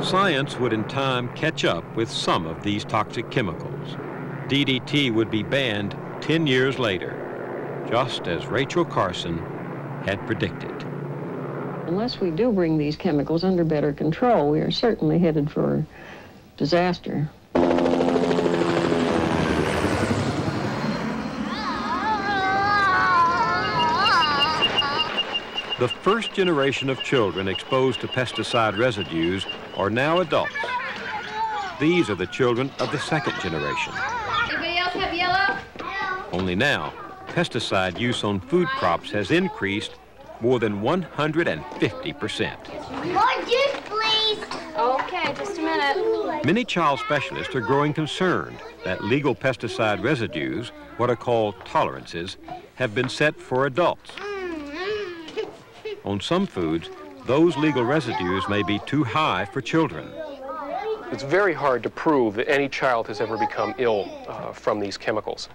Science would in time catch up with some of these toxic chemicals. DDT would be banned 10 years later, just as Rachel Carson had predicted. Unless we do bring these chemicals under better control, we are certainly headed for disaster. The first generation of children exposed to pesticide residues are now adults. These are the children of the second generation. Anybody else have yellow? Only now, pesticide use on food crops has increased more than 150%. More juice, please. Okay, just a minute. Many child specialists are growing concerned that legal pesticide residues, what are called tolerances, have been set for adults. On some foods, those legal residues may be too high for children. It's very hard to prove that any child has ever become ill from these chemicals.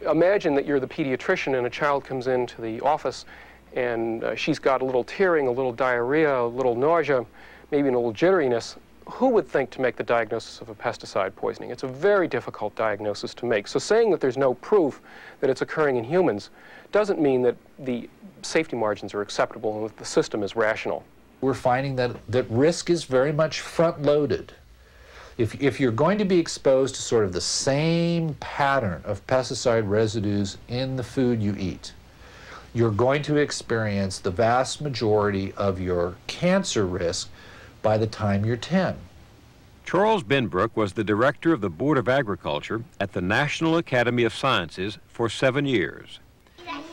Imagine that you're the pediatrician and a child comes into the office and she's got a little tearing, a little diarrhea, a little nausea, maybe a little jitteriness. Who would think to make the diagnosis of a pesticide poisoning? It's a very difficult diagnosis to make. So saying that there's no proof that it's occurring in humans doesn't mean that the safety margins are acceptable and that the system is rational. We're finding that risk is very much front-loaded. If you're going to be exposed to sort of the same pattern of pesticide residues in the food you eat, you're going to experience the vast majority of your cancer risk by the time you're 10. Charles Benbrook was the director of the Board of Agriculture at the National Academy of Sciences for 7 years.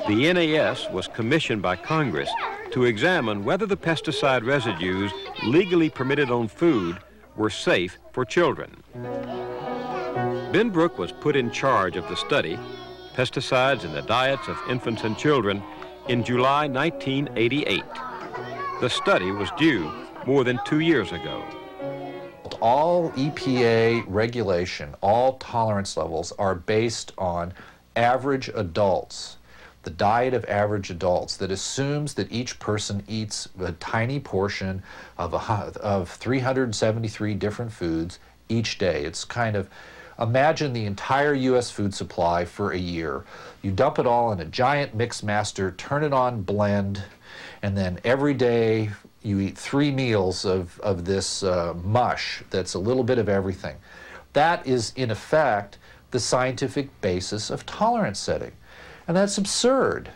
The NAS was commissioned by Congress to examine whether the pesticide residues legally permitted on food were safe for children. Benbrook was put in charge of the study, Pesticides in the Diets of Infants and Children, in July 1988. The study was due more than 2 years ago. All EPA regulation, all tolerance levels are based on average adults, the diet of average adults, that assumes that each person eats a tiny portion of 373 different foods each day. It's kind of, imagine the entire U.S. food supply for a year. You dump it all in a giant mix master, turn it on blend, and then every day you eat 3 meals of this mush that's a little bit of everything. That is, in effect, the scientific basis of tolerance setting. And that's absurd.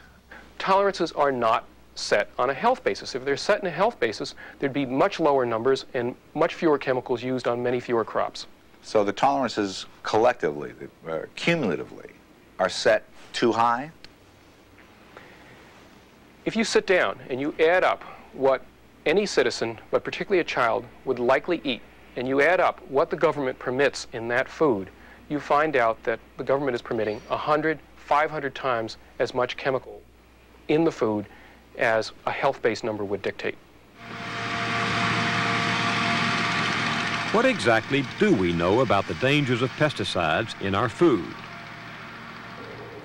Tolerances are not set on a health basis. If they're set in a health basis, there'd be much lower numbers and much fewer chemicals used on many fewer crops. So the tolerances collectively, cumulatively, are set too high? If you sit down and you add up what any citizen, but particularly a child, would likely eat, and you add up what the government permits in that food, you find out that the government is permitting 100, 500 times as much chemical in the food as a health-based number would dictate. What exactly do we know about the dangers of pesticides in our food?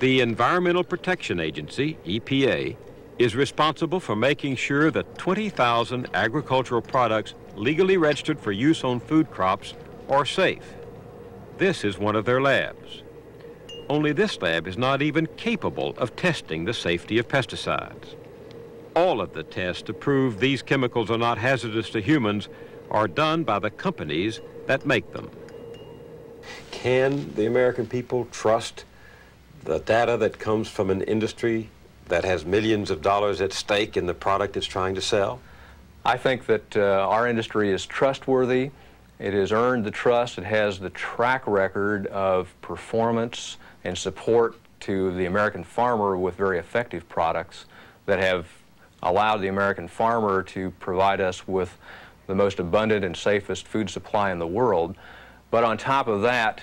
The Environmental Protection Agency, EPA, is responsible for making sure that 20,000 agricultural products legally registered for use on food crops are safe. This is one of their labs. Only this lab is not even capable of testing the safety of pesticides. All of the tests to prove these chemicals are not hazardous to humans are done by the companies that make them. Can the American people trust the data that comes from an industry that has millions of dollars at stake in the product it's trying to sell? I think that our industry is trustworthy. It has earned the trust. It has the track record of performance and support to the American farmer with very effective products that have allowed the American farmer to provide us with the most abundant and safest food supply in the world. But on top of that,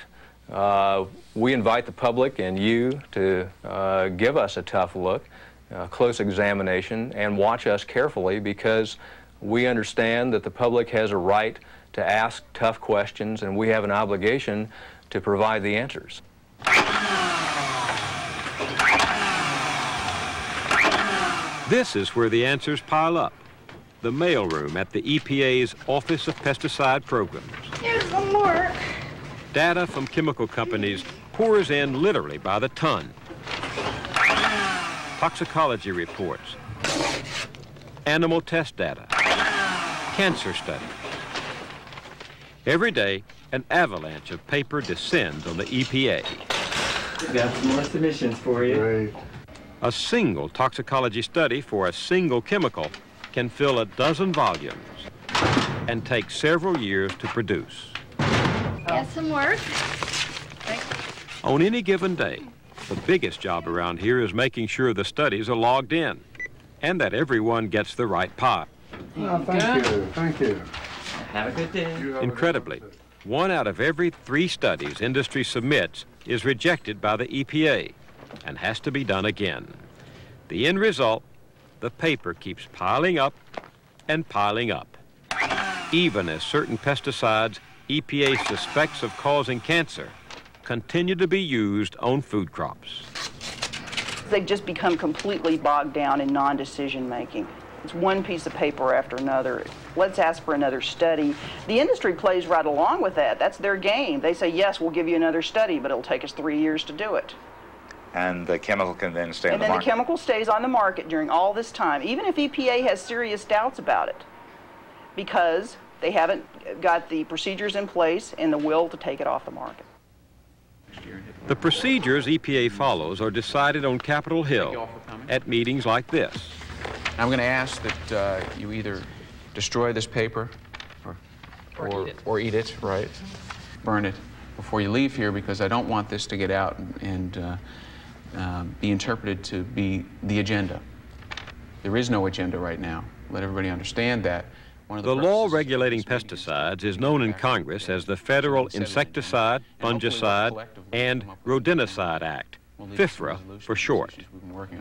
we invite the public and you to give us a tough look, close examination, and watch us carefully, because we understand that the public has a right to ask tough questions, and we have an obligation to provide the answers. This is where the answers pile up. the mailroom at the EPA's Office of Pesticide Programs. Here's some more. Data from chemical companies pours in literally by the ton. Toxicology reports, animal test data, cancer studies. Every day, an avalanche of paper descends on the EPA. We've got some more submissions for you. Great. A single toxicology study for a single chemical can fill a dozen volumes and take several years to produce. Got some work. On any given day, the biggest job around here is making sure the studies are logged in and that everyone gets the right pot. Oh, thank you. Thank you. Have a good day. Incredibly, 1 out of every 3 studies industry submits is rejected by the EPA and has to be done again. The end result, the paper keeps piling up and piling up, even as certain pesticides EPA suspects of causing cancer continue to be used on food crops. They've just become completely bogged down in non-decision making. It's one piece of paper after another. Let's ask for another study. The industry plays right along with that. That's their game. They say, yes, we'll give you another study, but it'll take us 3 years to do it. And the chemical can then stay on the market. And then the chemical stays on the market during all this time, even if EPA has serious doubts about it, because they haven't got the procedures in place and the will to take it off the market. The procedures EPA follows are decided on Capitol Hill at meetings like this. I'm going to ask that you either destroy this paper or eat it, right? Burn it before you leave here, because I don't want this to get out and be interpreted to be the agenda. There is no agenda right now. Let everybody understand that. The law regulating pesticides is known in Congress as the Federal Insecticide, Fungicide, and Rodenticide Act, FIFRA for short.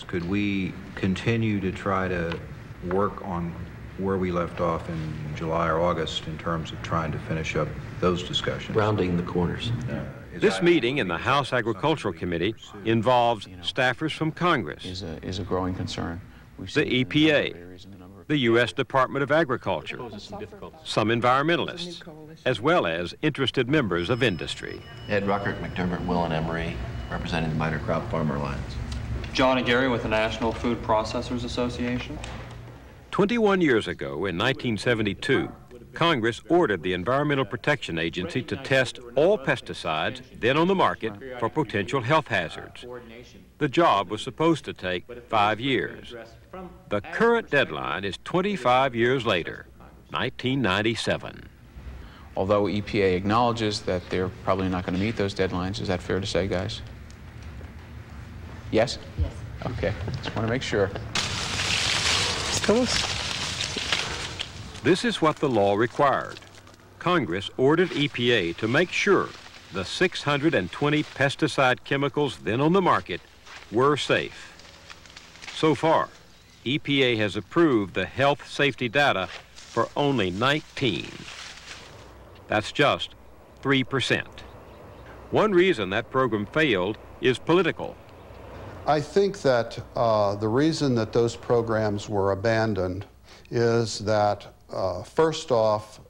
Could we continue to try to work on where we left off in July or August in terms of trying to finish up those discussions? Rounding the corners. This meeting in the House Agricultural Committee involves staffers from Congress, is a growing concern. the EPA, the U.S. Department of Agriculture, some environmentalists, as well as interested members of industry. Ed Ruckert, McDermott, Will, and Emery, representing the Minor Crop Farmer Alliance. John and Gary with the National Food Processors Association. 21 years ago, in 1972, Congress ordered the Environmental Protection Agency to test all pesticides then on the market for potential health hazards. The job was supposed to take 5 years. The current deadline is 25 years later, 1997. Although EPA acknowledges that they're probably not going to meet those deadlines, is that fair to say, guys? Yes? Yes. Okay, just want to make sure. This is what the law required. Congress ordered EPA to make sure the 620 pesticide chemicals then on the market were safe. So far, EPA has approved the health safety data for only 19. That's just 3%. One reason that program failed is political. I think that the reason that those programs were abandoned is that, first off,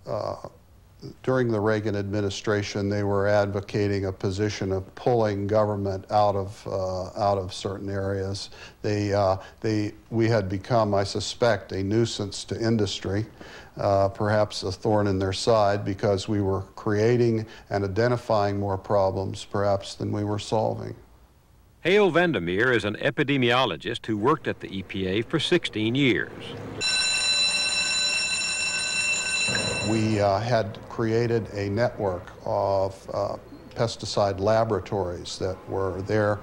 during the Reagan administration, they were advocating a position of pulling government out of certain areas. We had become, I suspect, a nuisance to industry, perhaps a thorn in their side, because we were creating and identifying more problems, perhaps, than we were solving. Hale Vandermeer is an epidemiologist who worked at the EPA for 16 years. We had created a network of pesticide laboratories that were there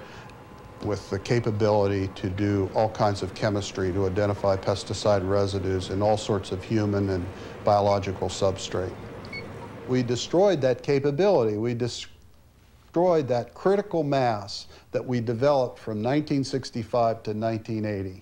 with the capability to do all kinds of chemistry to identify pesticide residues in all sorts of human and biological substrate. We destroyed that capability. We destroyed that critical mass that we developed from 1965 to 1980.